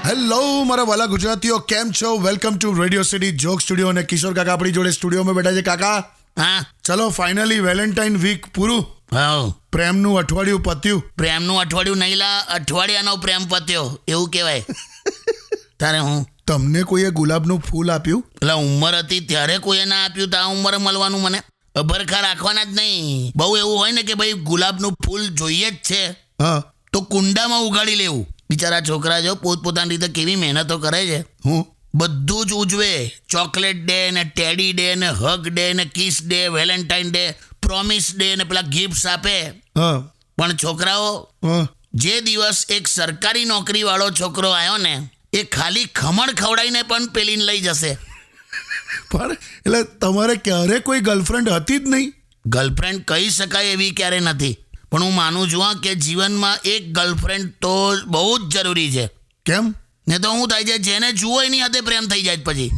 Hello મારા વાલા ગુજરાતીઓ, કેમ છો? Welcome to radio city joke studio. અને કિશોર કાકા આપણી જોડે સ્ટુડિયોમાં બેઠા છે. કાકા, હા ચલો ફાઇનલી વેલેન્ટાઇન વીક પૂરું, હા પ્રેમનું અઠવાડિયું પત્યું. પ્રેમનું અઠવાડિયું નહીં લા, અઠવાડિયાનો પ્રેમ પત્યો એવું કહેવાય. તારે હું તમને કોઈએ ગુલાબનું ફૂલ આપ્યું? પેલા ઉંમર હતી ત્યારે કોઈએ ના આપ્યું તો આ ઉંમરે મળવાનું મને અભરખા રાખવાના જ નહીં. બહુ એવું હોય ને કે ભાઈ ગુલાબનું ફૂલ જોઈએ જ છે હા, તો કુંડામાં ઉગાડી લેવું. બિચારા છોકરા જો પોતપોતાની રીતે કેવી મહેનતો કરે છે. હું બધું જ ઉજવે, ચોકલેટ ડે ને ટેડી ડે ને હગ ડે ને kiss day, Valentine day, promise day ને પેલા ગિફ્ટ્સ આપે. હા પણ છોકરાઓ, હા જે દિવસ એક સરકારી નોકરી વાળો છોકરો આવ્યો ને, એ ખાલી ખમણ ખવડાવીને પણ પેલીને લઈ જશે. પણ એટલે તમારે ક્યારે કોઈ ગર્લફ્રેન્ડ હતી જ નહીં? ગર્લફ્રેન્ડ કહી શકાય એવી ક્યારે નથી, પણ હું માનું છું હા કે જીવનમાં એક ગર્લફ્રેન્ડ તો બહુ જ જરૂરી છે. કેમ? ને તો શું થાય છે, જેને જુઓ એની હાથે પ્રેમ થઈ જાય પછી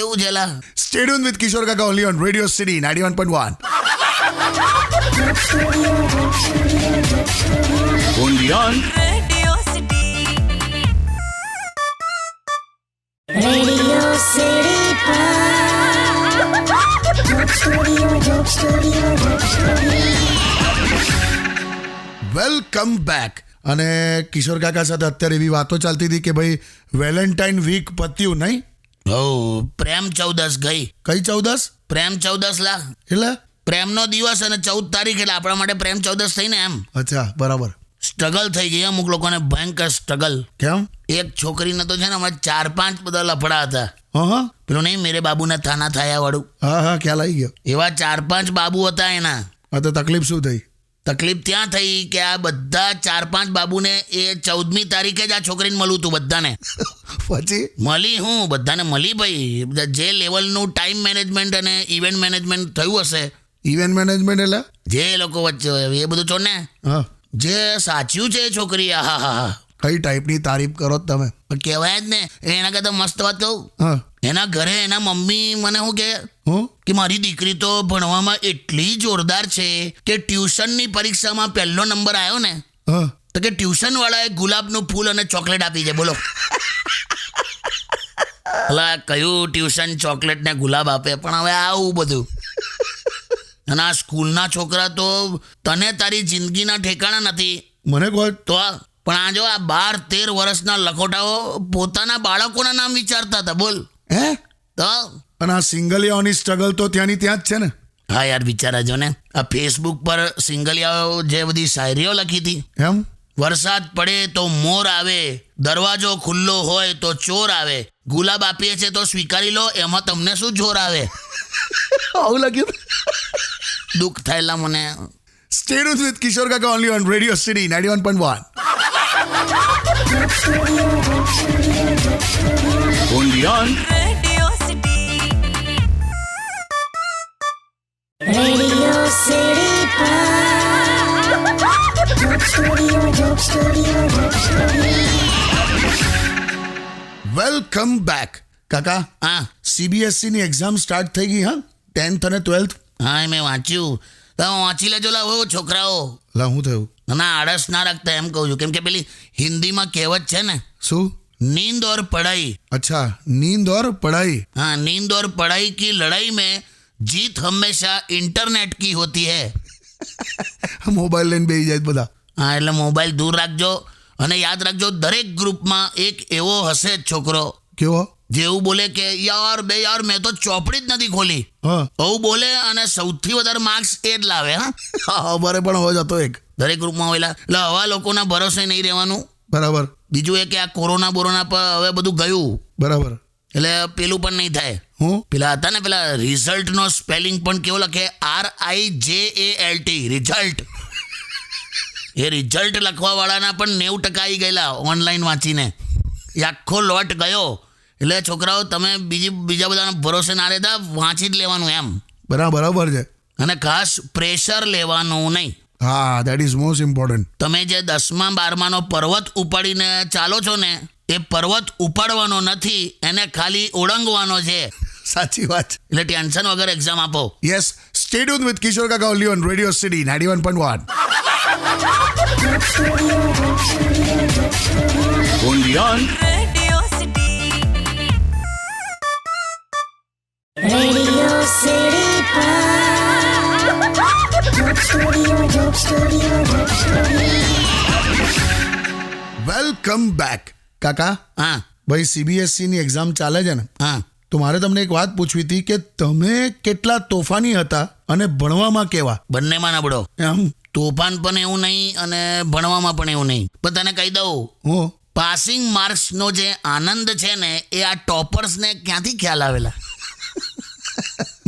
એવું છે લા. Stay tuned with Kishore Kaka only on Radio City 91.1. Only on Radio City. Radio City welcome back. અને કિશોર કાકા સાથે અત્યારે એવી વાતો ચાલતી હતી કે ભાઈ વેલેન્ટાઇન વીક પત્યું નહીં? હો, પ્રેમ ચૌદસ ગઈ. કઈ 14? પ્રેમ ચૌદસ લા, એટલે પ્રેમનો દિવસ અને 14 તારીખ એટલે આપણા માટે પ્રેમ ચૌદસ થઈ ને. એમ અચ્છા, બરાબર. સ્ટ્રગલ થઈ ગઈ અમુક લોકોને, ભયંકર સ્ટ્રગલ. કેમ? એક છોકરીને તો છે ને અમારે 4-5 બધા લફડા હતા. હા હા પેલું નહીં મેરે બાબુના થાના થયા વાળું, હા હા, ખ્યાલ આવી ગયો. એવા 4-5 બાબુ હતા એના. હા, તો તકલીફ શું થઈ? તકલીફ ત્યાં થઈ કે આ બધા 4-5 બાબુને એ 14મી તારીખે જ આ છોકરીને મળું હતું બધાને. પછી મળી હું બધાને મળી ભાઈ. જે લેવલનું ટાઈમ મેનેજમેન્ટ અને ઇવેન્ટ મેનેજમેન્ટ થયું હશે, ઇવેન્ટ મેનેજમેન્ટ એટલે? જે એ લોકો વચ્ચે હોય એ બધું છોડ ને. હા, જે સાચ્યું છે એ છોકરી, આહા હા હા, કઈ ટાઈપની તારીફ કરો છો તમે? પણ કહેવાય જ ને. એના કરતાં મસ્ત વાત કહું, હા, એના ઘરે એના મમ્મી મને શું કહે હું કે મારી દીકરી તો ભણવામાં એટલી જોરદાર છે કે ટ્યુશનની પરીક્ષામાં પહેલો નંબર આવ્યો ને હા, તો કે ટ્યુશન વાળાએ ગુલાબનું ફૂલ અને ચોકલેટ આપી છે. બોલો અલા, કયું ટ્યુશન ચોકલેટ ને ગુલાબ આપે? પણ હવે આવું બધું. અને આ સ્કૂલના છોકરા તો તને તારી જિંદગીના ઠેકાણા નથી મને કહો. તો પણ આ જો આ 12-13 વર્ષના લખોટાઓ પોતાના બાળકોના નામ વિચારતા હતા. બોલ હે? તો અને આ સિંગલિયાઓની સ્ટ્રગલ તો ત્યાંની ત્યાં જ છે ને? હા યાર, વિચારા જો ને, આ ફેસબુક પર સિંગલિયાઓ જે બધી શાયરીઓ લખી હતી. એમ? વરસાદ પડે તો મોર આવે, દરવાજો ખુલ્લો હોય તો ચોર આવે, ગુલાબ આપીએ છે તો સ્વીકારી લો, એમાં તમને શું જોર આવે? આવું લખ્યું? દુઃખ થયેલા મને. Stay tuned with Kishore Kaka only on Radio City 91.1. only on Radio City. Radio City. Welcome back. કાકા, હા CBSE ની એક્ઝામ સ્ટાર્ટ થઈ ગઈ. હા, 10th અને 12th. હા, મેં વાંચ્યું. તો વાંચી લેજો લાવો છોકરાઓ. લા, શું થયું? ના, આળસ ના રાખતા એમ કહું છું. કેમ કે પેલી હિન્દીમાં કહેવત છે ને, શું? નીંદ और पढ़ाई. अच्छा, नींद और पढ़ाई. हाँ, नींद और पढ़ाई की लड़ाई में जीत हमेशा इंटरनेट की होती है. મોબાઈલ લઈને બેસી જાય બધા. હા, એટલે મોબાઈલ દૂર રાખજો. અને યાદ રાખજો, દરેક ગ્રુપમાં એક એવો હશે જ છોકરો કેવો? જેવું બોલે કે યાર મેં તો ચોપડી જ નથી ખોલી. હા આવું બોલે અને સૌથી વધારે માર્ક્સ એ જ લાવે. હા, અમારે પણ હોય જતો એક. દરેક ગ્રુપમાં હોયલા. એટલે આવા લોકોના ભરોસે નહીં રહેવાનું. બરાબર બીજું એ કે આ કોરોના પર હવે બધું ગયું, બરાબર. એટલે પેલું પણ નહીં થાય. હું પેલા હતા ને, પેલા રિઝલ્ટનો સ્પેલિંગ પણ કેવો લખે? RIJALT, result. એ રિઝલ્ટ લખવા વાળાના પણ 90% આવી ગયેલા ઓનલાઈન વાંચીને. એ આખો લોટ ગયો. એટલે છોકરાઓ, તમે બીજા બધાના ભરોસે ના રહેતા, વાંચી જ લેવાનું એમ. બરાબર છે. અને ખાસ પ્રેશર લેવાનું નહીં. હા, દેટ ઇઝ મોસ્ટ ઇમ્પોર્ટન્ટ. તમે જે 10મા 12માનો પર્વત ઉપાડીને ચાલો છો ને, એ પર્વત ઉપાડવાનો નથી, એને ખાલી ઓળંગવાનો છે. સાચી વાત. એટલે ટેન્શન વગર એક્ઝામ આપો. Yes. Stay tuned with Kishore Kaka only on Radio City 91.1. only on Radio City. Radio City. Joke Studio. Welcome back. કાકા, હા ભાઈ CBSE ની એક્ઝામ ચાલે છે ને, હા તો મારે તમને એક વાત પૂછવી હતી કે તમે કેટલા તોફાની હતા અને ભણવામાં કેવા? બંનેમાં નબળો. એમ? તોફાન પણ એવું નહીં અને ભણવામાં પણ એવું નહીં. પણ તને કહી દઉં, હું પાસિંગ માર્ક્સનો જે આનંદ છે ને એ આ ટોપર્સને ક્યાંથી ખ્યાલ આવેલા?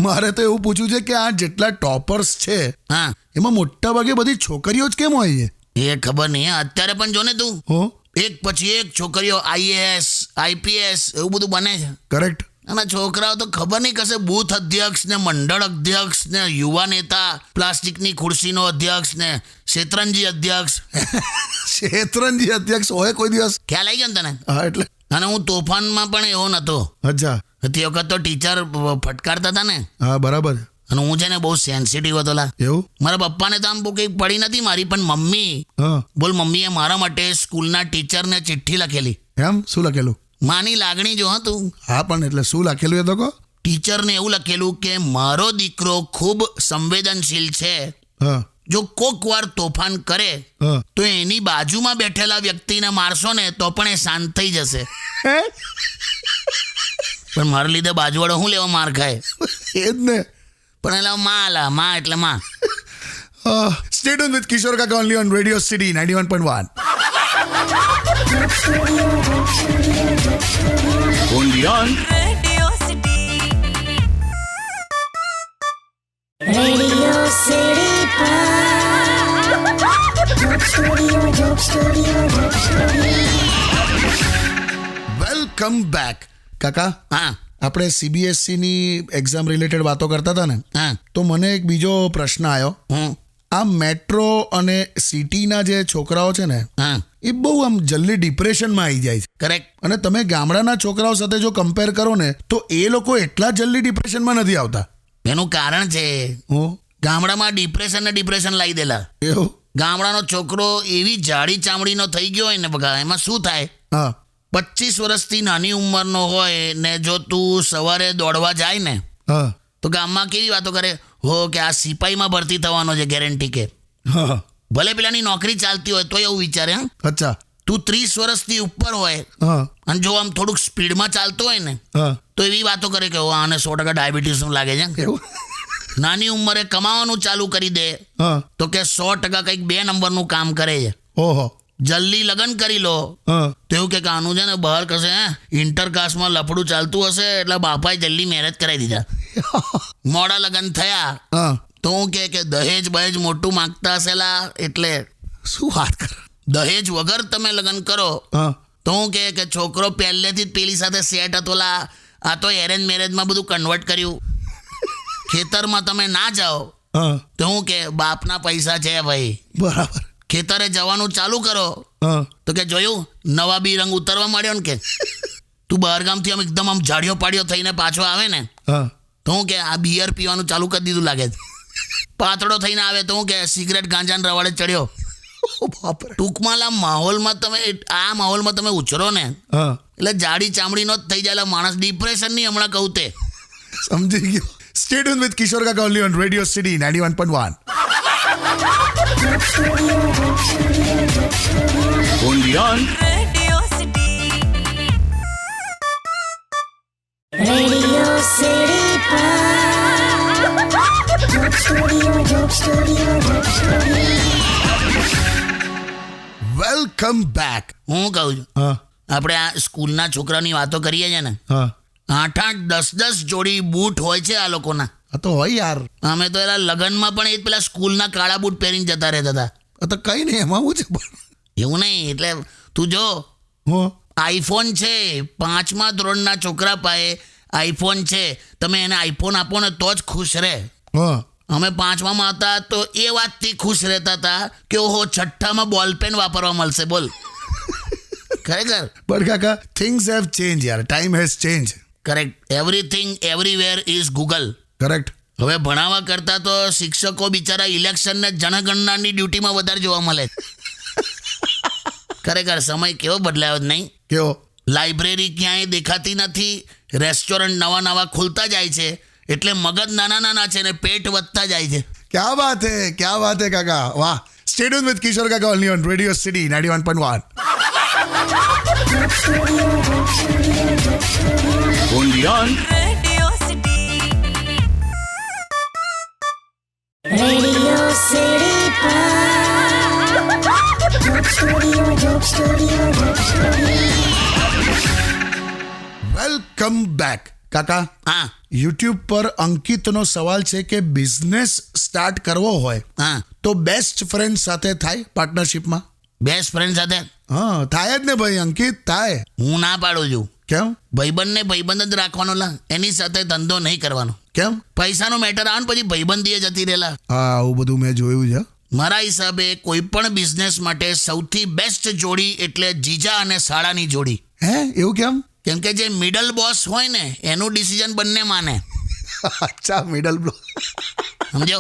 મારે તો એવું પૂછવું છે કે આ જેટલા ટોપર્સ છે હા એમાં મોટા ભાગે બધી છોકરીઓ જ કેમ હોય છે? એ ખબર નહીં. અત્યારે પણ જો ને તું, હો, એક પછી એક છોકરીઓ IAS IPS એવું બધું બને છે. કરેક્ટ. અને છોકરાઓ તો ખબર નહીં કશે બૂથ અધ્યક્ષ ને મંડળ અધ્યક્ષ ને યુવા નેતા, પ્લાસ્ટિકની ખુરશીનો અધ્યક્ષ ને શેતરંજી અધ્યક્ષ. ક્ષેત્રંજી અધ્યક્ષ હોય કોઈ દિવસ? ખ્યાલ આવી ગયો ને તને? હા, એટલે અને હું તોફાનમાં પણ એવો નહોતો. અચ્છા. તે વખત તો ટીચર ફટકારતા હતા ને, હા, બરાબર. અને હું છે ને બહુ સેન્સિટિવ હતો લા. એવું? મારા પપ્પાને તો આમ બહુ કંઈ પડી નથી મારી, પણ મમ્મી, હા. બોલ, મમ્મીએ મારા માટે સ્કૂલના ટીચરને ચિઠ્ઠી લખેલી. એમ? શું લખેલું? માની લાગણી જો હતું. હા, પણ એટલે શું લખેલું એ તો કહો. ટીચરને એવું લખેલું કે મારો દીકરો ખૂબ સંવેદનશીલ છે, હા, જો કોક વાર તોફાન કરે હા. તો એની બાજુમાં બેઠેલા વ્યક્તિને મારશો ને તો પણ એ શાંત થઈ જશે. પણ મારા લીધે બાજુવાળો શું લેવા માર ખાય? એ જ ને. પણ એટલે માં એટલે માં. Stay tuned with Kishore Kaka only on Radio City 91.1. only on Radio City. Radio City. Joke Studio. Welcome back. કાકા, હા આપણે CBSE ની એક્ઝામ રિલેટેડ વાતો કરતા હતા ને, હા તો મને એક બીજો પ્રશ્ન આવ્યો. હું આ મેટ્રો અને સિટીના જે છોકરાઓ છે ને હા એ બહુ આમ જલ્દી ડિપ્રેશનમાં આવી જાય છે, કરેક્ટ. અને તમે ગામડાના છોકરાઓ સાથે જો કમ્પેર કરો ને તો એ લોકો એટલા જલ્દી ડિપ્રેશનમાં નથી આવતા. એનું કારણ છે હો, ગામડામાં ડિપ્રેશન લાવી દેલા. એવું? ગામડાનો છોકરો એવી જાડી ચામડીનો થઈ ગયો હોય ને બગા, એમાં શું થાય, હા, 25 વર્ષથી નાની ઉંમરનો હોય ને જો તું સવારે દોડવા જાય ને હા, તો ગામમાં કેવી વાતો કરે, હો કે આ સિપાહીમાં ભરતી થવાનો છે ગેરંટી કે. હા. ભલે પેલાની નોકરી ચાલતી હોય તો એવું વિચારે. હા, અચ્છા. તું 30 વર્ષથી ઉપર હોય હા, અને જો આમ થોડુંક સ્પીડમાં ચાલતો હોય ને હા. તો એવી વાતો કરે કે આને 100% ડાયાબિટીસનું લાગે છે. એવું? નાની ઉંમરે કમાવાનું ચાલુ કરી દે હા. તો કે 100% કંઈક 2 નંબરનું કામ કરે છે. ઓહો. જલ્દી લગ્ન કરી લો હા. તો એવું કે આનું છે ને બહાર કશે ઇન્ટરકાસ્ટમાં લફડું ચાલતું હશે એટલે બાપાએ જલ્દી મેરેજ કરાવી દીધા. મોડા લગ્ન થયા હા. તો હું કે દહેજ બહેજ મોટું માંગતા હશેલા, એટલે શું વાત કર? દહેજ વગર તમે લગ્ન કરો હા. તો હું કે છોકરો પહેલેથી જ પેલી સાથે સેટ હતો લા. આ તો એરેન્જ મેરેજમાં બધું કન્વર્ટ કર્યું. ખેતરમાં તમે ના જાઓ હા. તો હું કે બાપના પૈસા છે ભાઈ, બરાબર. ખેતરે જવાનું ચાલુ કરો હા. તો કે જોયું નવા બી રંગ ઉતરવા માંડ્યો ને કે તું બહારગામથી આમ એકદમ આમ જાડિયો પાડિયો થઈને પાછો આવે ને હા. તો હું કે આ બિયર પીવાનું ચાલુ કરી દીધું લાગે છે. પાતળો થઈને આવે તો હું કે સિગરેટ ગાંજાને રવાડે ચડ્યો. બાપરે. ટૂંકમાં આ માહોલમાં તમે ઉછરો ને હા, એટલે જાડી ચામડીનો જ થઈ જાય માણસ. ડિપ્રેશનની હમણાં કહું તે. સમજી ગયો. Stay tuned with Kishore Kaka only on Radio City 91.1. only on Radio City. Radio City. Joke Studio. Welcome back. હું કહું છું હા. આપણે આ સ્કૂલના છોકરાની વાતો કરીએ છીએ ને, હા. 8-8 10-10 જોડી બૂટ હોય છે આ લોકોના. આ તો હોય યાર. અમે તો એલા લગ્નમાં પણ એ જ પેલા સ્કૂલના કાળા બૂટ પહેરીને જતા રહેતા હતા. આ તો કઈ નહીં, એમાં હું છે. એવું નહીં, એટલે તું જો હો, આઈફોન છે, 5મા ધોરણના છોકરા પાસે આઈફોન છે, તમે એને આઈફોન આપો ને તો જ ખુશ રહે. હા. અમે 5મામાં હતા તો એ વાતથી ખુશ રહેતા હતા કે ઓહો 6ઠ્ઠામાં બોલપેન વાપરવા મળશે. બોલ. ખરેખર. બટ કાકા, things have changed યાર. Time has changed. Correct. Everything everywhere is Google. Correct. હવે ભણાવવા કરતાં તો શિક્ષકો બિચારા ઇલેક્શન ને જનગણનાની ડ્યુટીમાં વધારે જોવા મળે. ખરેખર સમય કેવો બદલાયો જ નહીં. કેવો? લાઇબ્રેરી ક્યાંય દેખાતી નથી, રેસ્ટોરન્ટ નવા ખુલતા જાય છે, એટલે મગજ નાના છે ને પેટ વધતા જાય છે. क्या बात है काका, वाह. Stay tuned with Kishore Kaka only on Radio City 91.1. Undian. Radio City. Radio City. Joke Studio. Welcome back. કાકા, હા યુટ્યુબ પર અંકિતનો સવાલ છે કે બિઝનેસ સ્ટાર્ટ કરવો હોય હા તો બેસ્ટ ફ્રેન્ડ સાથે થાય પાર્ટનરશિપમાં? બેસ્ટ ફ્રેન્ડ સાથે હા, થાય જ ને ભાઈ અંકિત, થાય. હું ના પાડું છું. કેમ? ભાઈબંધને ભાઈબંધ જ રાખવાનો લા, એની સાથે ધંધો નહીં કરવાનો. કેમ? પૈસાનો મેટર આવે ને પછી ભાઈબંધીએ જતી રહેલા. હા, આવું બધું મેં જોયું છે. મારા હિસાબે કોઈ પણ બિઝનેસ માટે સૌથી બેસ્ટ જોડી એટલે જીજા અને સાળાની જોડી. હે, એવું કેમ? કેમ કે જે મિડલ બોસ હોય ને એનું ડિસિઝન બંને માને. અચ્છા, મિડલ બ્લો. સમજો?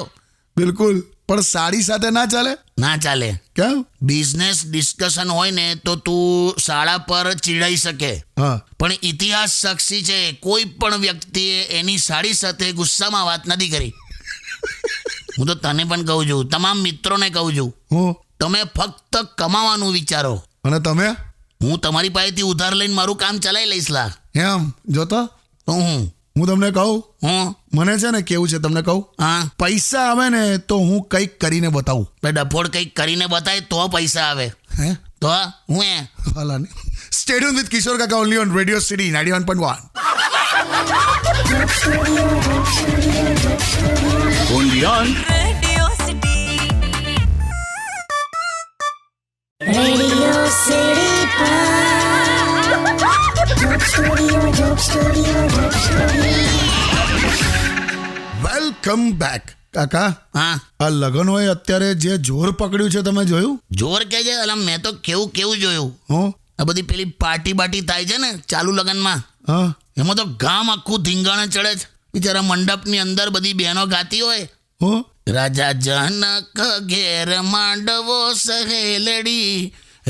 બિલકુલ. પણ સાડી સાથે ના ચાલે? ના ચાલે. કેમ? બિઝનેસ ડિસ્કશન હોય ને તો તું શાળા પર ચીડાઈ શકે, હા, પણ ઇતિહાસ સાક્ષી છે કોઈ પણ વ્યક્તિએ એની સાડી સાથે ગુસ્સામાં વાત નથી કરી. હું તો તને પણ કહું છું, તમામ મિત્રોને કહું છું, હું તમે ફક્ત કમાવાનું વિચારો. અને તમે? હું તમારી પાસેથી ઉધાર લઈને મારું કામ ચલાવી લઈશ લા. એમ જોતો તો હું તમને કહું, હું મને છે ને કેવું છે તમને કહું, હા પૈસા આવે ને તો હું કંઈક કરીને બતાવું. ડફોડ કંઈક કરીને બતાય તો પૈસા આવે. હે, તો હું હાલા ને. Stay tuned with Kishore Kaka only on Radio City 91.1. Undian. Radio City. Radio City. Joke Studio. Welcome back. કાકા, હા આ લગનોએ અત્યારે જે જોર પકડ્યું છે તમે જોયું? જોર કે છે અલા, મેં તો કેવું જોયું. હું આ બધી પેલી પાર્ટી થાય છે ને ચાલુ લગનમાં, હા, એમાં તો ગામ આખું ધીંગાણે ચડે છે. બિચારા મંડપની અંદર બધી બહેનો ગાતી હોય, હું રાજા જનક ઘેર માંડવો સહેલડી,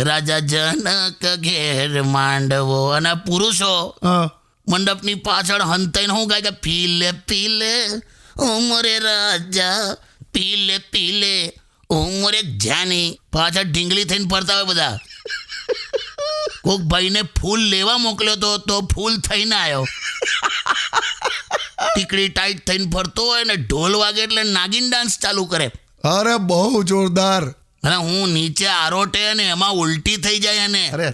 રાજા જનક ઘેર માંડવો. અને પુરુષો હા, મંડપની પાછળ હંતાઈને શું ગાય કે પીલે પીલે ઉમરે રાજા, પીલે ઉમરે જાની. પાછળ ઢીંગલી થઈને ફરતા હોય બધા. કોક ભાઈને ફૂલ લેવા મોકલ્યો તો ફૂલ થઈને આવ્યો. ટીકડી ટાઈટ થઈને ફરતો હોય ને ઢોલ વાગે એટલે નાગિન ડાન્સ ચાલુ કરે. અરે બહુ જોરદાર. અને હું નીચે આરોટે ને એમાં ઉલટી થઈ જાય. અને અરે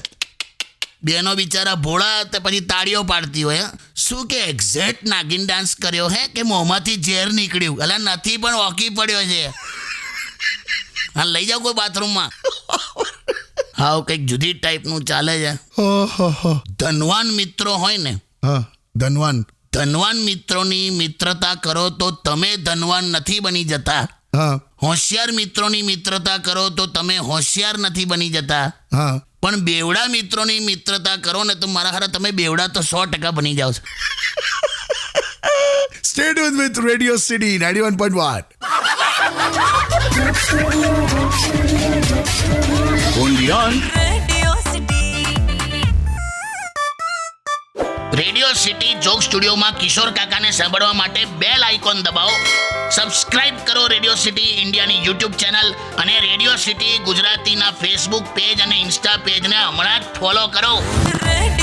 બેનો બિચારા ભોળા તે પછી તાળીઓ પાડતી હોય. શું કે એક્ઝેક્ટ નાગિન ડાન્સ કર્યો હે કે મોંમાંથી ઝેર નીકળ્યું? અલા નથી, પણ ઓકી પડ્યો છે. હા, લઈ જાઓ કોઈ બાથરૂમમાં. હાવ કંઈક જુદી ટાઈપનું ચાલે છે. ઓહો. ધનવાન મિત્રો હોય ને, હા, ધનવાન મિત્રોની મિત્રતા કરો તો તમે ધનવાન નથી બની જતા. હા, હોશિયાર મિત્રોની મિત્રતા કરો તો તમે હોશિયાર નથી બની જતા. હા. પણ બેવડા મિત્રોની મિત્રતા કરો ને તો મારા ખરા તમે બેવડા તો 100% બની જાઓ છો. Stay tuned with Radio City 91.1. Undian. Radio City. Radio city joke સ્ટુડિયોમાં કિશોર કાકાને સાંભળવા માટે બેલ આઇકોન દબાવો. સબસ્ક્રાઇબ કરો રેડિયો સિટી ઇન્ડિયાની યુટ્યુબ ચેનલ અને રેડિયો સિટી ગુજરાતીના ફેસબુક પેજ અને ઇન્સ્ટા પેજને હમણાં જ ફોલો કરો. Radio